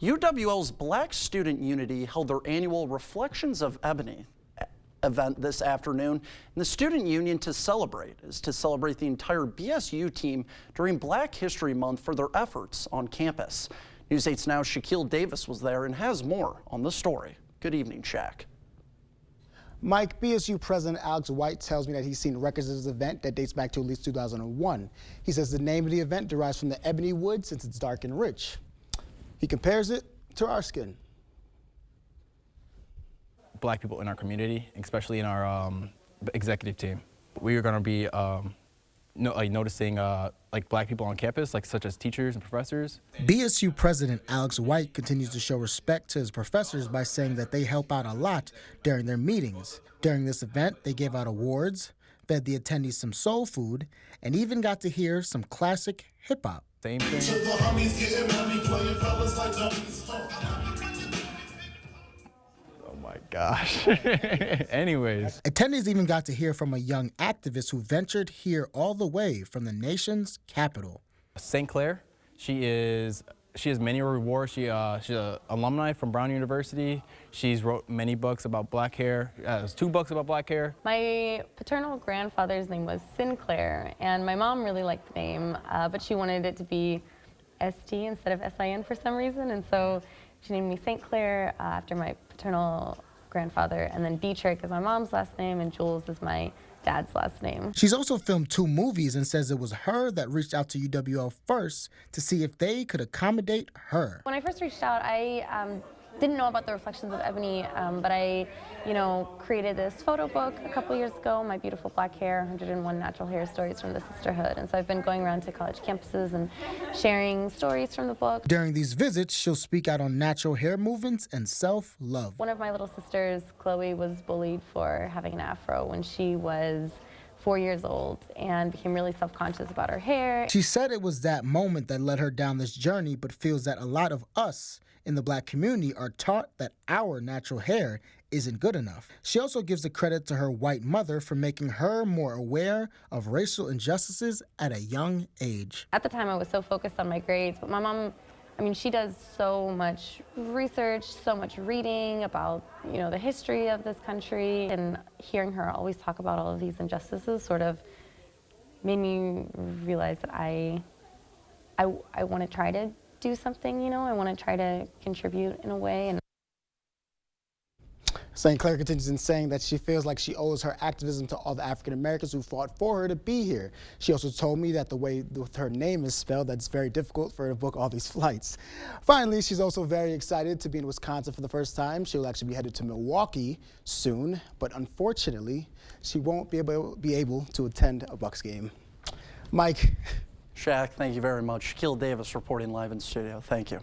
UWL's Black Student Unity held their annual Reflections of Ebony event this afternoon. And the Student Union is to celebrate the entire BSU team during Black History Month for their efforts on campus. News 8's Now Shaquille Davis was there and has more on the story. Good evening, Shaq. Mike, BSU President Alex White tells me that he's seen records of this event that dates back to at least 2001. He says the name of the event derives from the ebony wood since it's dark and rich. He compares it to our skin. Black people in our community, especially in our executive team, we are going to be noticing like Black people on campus, like such as teachers and professors. BSU President Alex White continues to show respect to his professors by saying that they help out a lot during their meetings. During this event, they gave out awards, fed the attendees some soul food, and even got to hear some classic hip-hop. Same thing. Oh my gosh. Anyways. Attendees even got to hear from a young activist who ventured here all the way from the nation's capital. St. Clair, she has many rewards. She's an alumni from Brown University. She's wrote many books about black hair. There's 2 books about black hair. My paternal grandfather's name was Sinclair, and my mom really liked the name, but she wanted it to be ST instead of SIN for some reason, and so she named me St. Clair after my paternal grandfather, and then Detrick is my mom's last name, and Jules is my dad's last name. She's also filmed 2 movies and says it was her that reached out to UWL first to see if they could accommodate her. When I first reached out, I didn't know about the Reflections of Ebony, but I, created this photo book a couple years ago, My Beautiful Black Hair, 101 Natural Hair Stories from the Sisterhood. And so I've been going around to college campuses and sharing stories from the book. During these visits, she'll speak out on natural hair movements and self-love. One of my little sisters, Chloe, was bullied for having an afro when she was 4 years old and became really self-conscious about her hair. She said it was that moment that led her down this journey, but feels that a lot of us in the Black community are taught that our natural hair isn't good enough. She also gives the credit to her white mother for making her more aware of racial injustices at a young age. At the time, I was so focused on my grades, but my mom, she does so much research, so much reading about, the history of this country, and hearing her always talk about all of these injustices sort of made me realize that I want to try to do something, I want to try to contribute in a way. And St. Clair continues in saying that she feels like she owes her activism to all the African Americans who fought for her to be here. She also told me that the way her name is spelled, that's very difficult for her to book all these flights. Finally, she's also very excited to be in Wisconsin for the first time. She'll actually be headed to Milwaukee soon, but unfortunately, she won't be able to attend a Bucks game. Mike. Shaq, thank you very much. Shaquille Davis reporting live in studio. Thank you.